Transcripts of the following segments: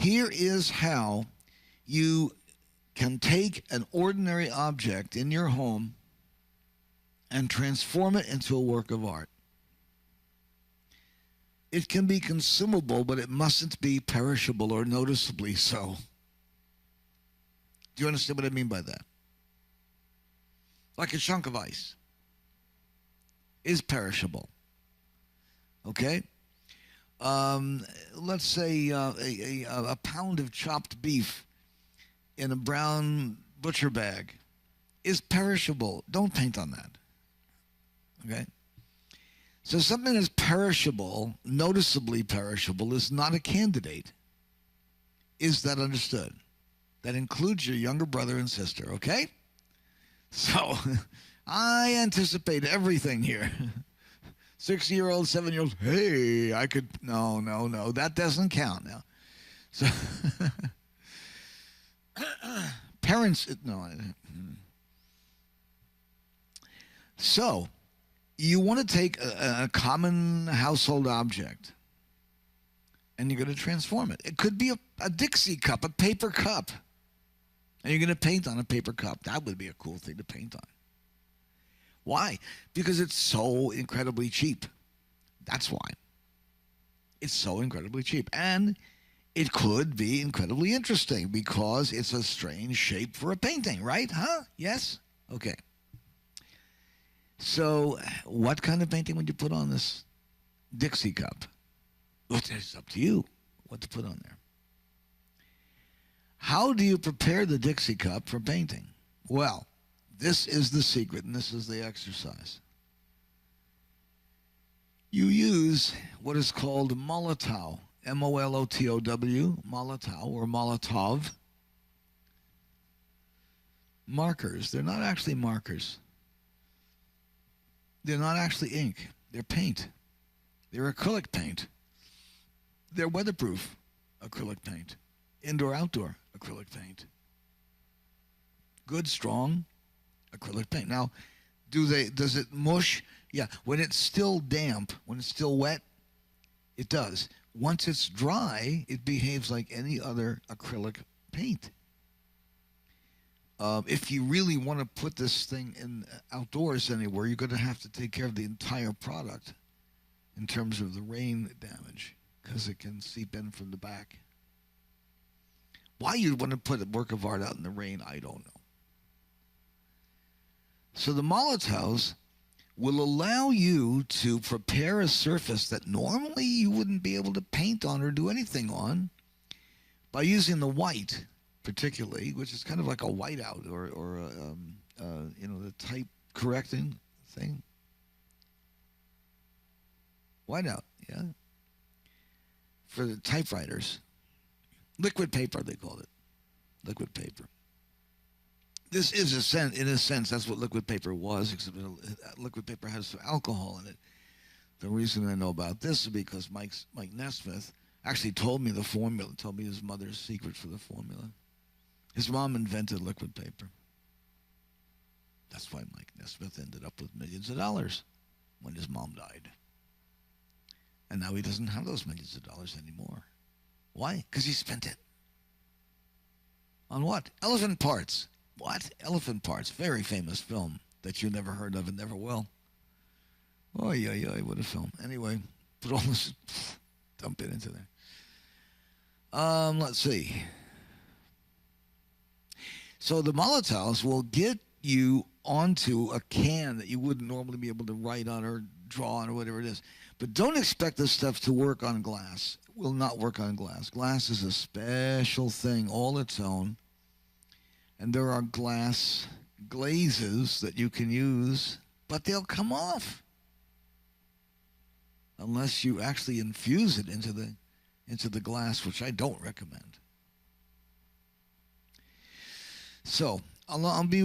Here is how you can take an ordinary object in your home and transform it into a work of art. It can be consumable, but it mustn't be perishable or noticeably so. Do you understand what I mean by that? Like a chunk of ice is perishable. Okay? Let's say a pound of chopped beef in a brown butcher bag is perishable. Don't paint on that. Okay? So something that's perishable, noticeably perishable, is not a candidate. Is that understood? That includes your younger brother and sister, okay? So I anticipate everything here. 6-year-old, 7-year-old, hey, I could, no, that doesn't count now. So parents, no. So you want to take a common household object and you're going to transform it. It could be a Dixie cup, a paper cup. And you're going to paint on a paper cup. That would be a cool thing to paint on. Why? Because it's so incredibly cheap. That's why. It's so incredibly cheap. And it could be incredibly interesting because it's a strange shape for a painting, right? Huh? Yes? Okay. So what kind of painting would you put on this Dixie cup? Well, it's up to you what to put on there. How do you prepare the Dixie cup for painting? Well, this is the secret, and this is the exercise. You use what is called Molotow, M-O-L-O-T-O-W, Molotow or Molotov markers. They're not actually markers. They're not actually ink. They're paint. They're acrylic paint. They're weatherproof acrylic paint. Indoor-outdoor acrylic paint. Good, strong acrylic paint. Now, does it mush? Yeah, when it's still damp, when it's still wet, it does. Once it's dry, it behaves like any other acrylic paint. If you really want to put this thing in outdoors anywhere, you're going to have to take care of the entire product in terms of the rain damage because it can seep in from the back. Why you'd want to put a work of art out in the rain, I don't know. So the Molotovs will allow you to prepare a surface that normally you wouldn't be able to paint on or do anything on by using the white, particularly, which is kind of like a whiteout or the type correcting thing. Whiteout, yeah. For the typewriters. Liquid paper, they called it. Liquid paper. This is, in a sense, that's what liquid paper was, except liquid paper has some alcohol in it. The reason I know about this is because Mike Nesmith actually told me the formula, told me his mother's secret for the formula. His mom invented liquid paper. That's why Mike Nesmith ended up with millions of dollars when his mom died. And now he doesn't have those millions of dollars anymore. Why? Because he spent it. On what? Elephant parts. What? Elephant Parts. Very famous film that you never heard of and never will. Oh, yeah, what a film. Anyway, put all this, dump it into there. Let's see. So the Molotovs will get you onto a can that you wouldn't normally be able to write on or draw on or whatever it is. But don't expect this stuff to work on glass. It will not work on glass. Glass is a special thing all its own. And there are glass glazes that you can use, but they'll come off unless you actually infuse it into the glass, which I don't recommend. So I'll be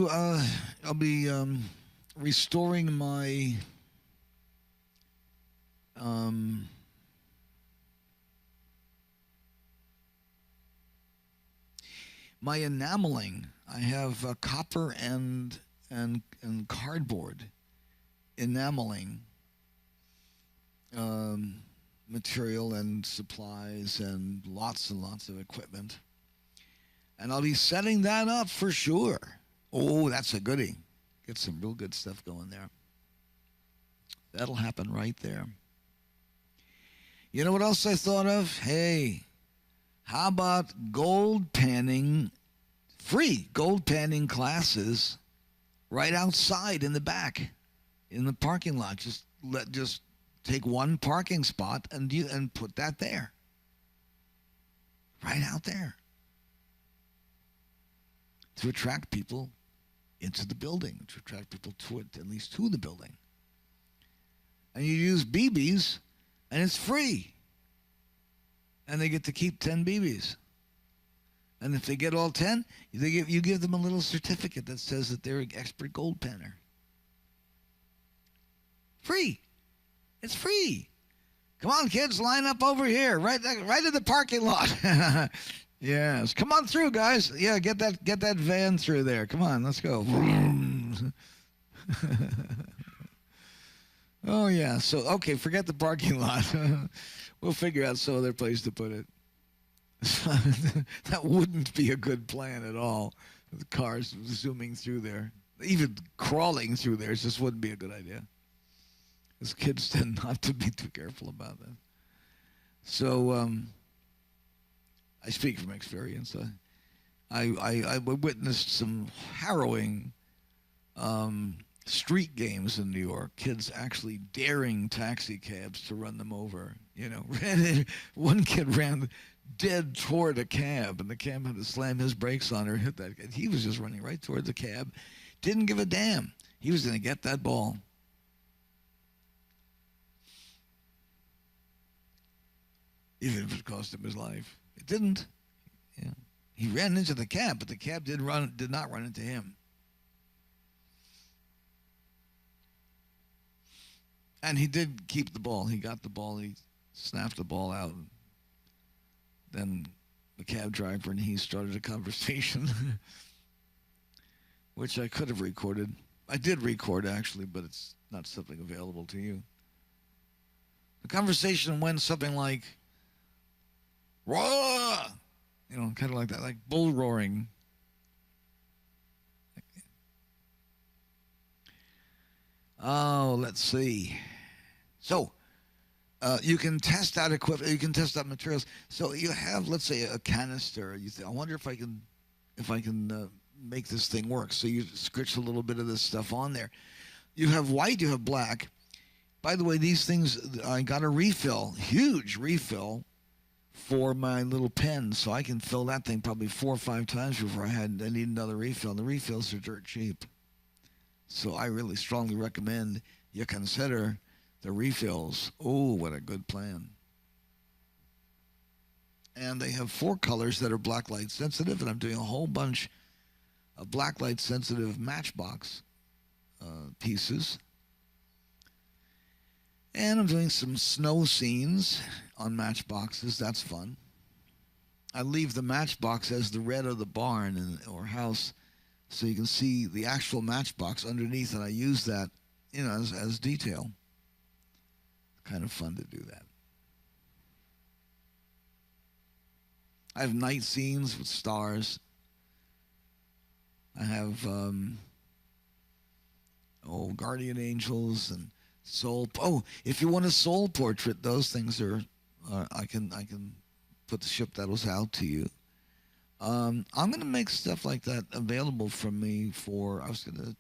restoring my my enameling. I have copper and cardboard enameling material and supplies and lots of equipment. And I'll be setting that up for sure. Oh, that's a goodie. Get some real good stuff going there. That'll happen right there. You know what else I thought of? Hey, how about gold panning, free gold panning classes right outside in the back, in the parking lot? Just take one parking spot and put that there. Right out there. To attract people into the building, to attract people to it, at least to the building. And you use BBs, and it's free. And they get to keep 10 BBs. And if they get all 10, you give them a little certificate that says that they're an expert gold panner. Free. It's free. Come on, kids, line up over here, right in the parking lot. Yes, come on through, guys. Yeah, get that van through there. Come on, let's go. Oh yeah. So okay, forget the parking lot. We'll figure out some other place to put it. That wouldn't be a good plan at all. The cars zooming through there, even crawling through there, just wouldn't be a good idea. Because kids tend not to be too careful about that. So I speak from experience. I witnessed some harrowing street games in New York. Kids actually daring taxi cabs to run them over. You know, one kid ran dead toward a cab, and the cab had to slam his brakes on her, hit that. He was just running right toward the cab, didn't give a damn. He was going to get that ball. Even if it cost him his life. It didn't. Yeah. He ran into the cab, but the cab did not run into him. And he did keep the ball. He got the ball. He snapped the ball out. Then the cab driver and he started a conversation, which I could have recorded. I did record, actually, but it's not something available to you. The conversation went something like, roar! You know, kind of like that, like bull roaring. Oh, let's see. So, you can test out equipment. You can test out materials. So you have, let's say, a canister. You think, I wonder if I can make this thing work. So you scritch a little bit of this stuff on there. You have white. You have black. By the way, these things, I got a refill, huge refill, for my little pen, so I can fill that thing probably 4 or 5 times before I need another refill. And the refills are dirt cheap. So I really strongly recommend you consider the refills. Oh, what a good plan. And they have 4 colors that are black light sensitive, and I'm doing a whole bunch of black light sensitive Matchbox pieces. And I'm doing some snow scenes on matchboxes. That's fun. I leave the matchbox as the red of the barn or house, so you can see the actual matchbox underneath, and I use that, you know, as detail. Kind of fun to do that. I have night scenes with stars. I have guardian angels and soul. Oh, if you want a soul portrait, those things are. I can ship those out to you. I'm going to make stuff like that available from me for. I was going to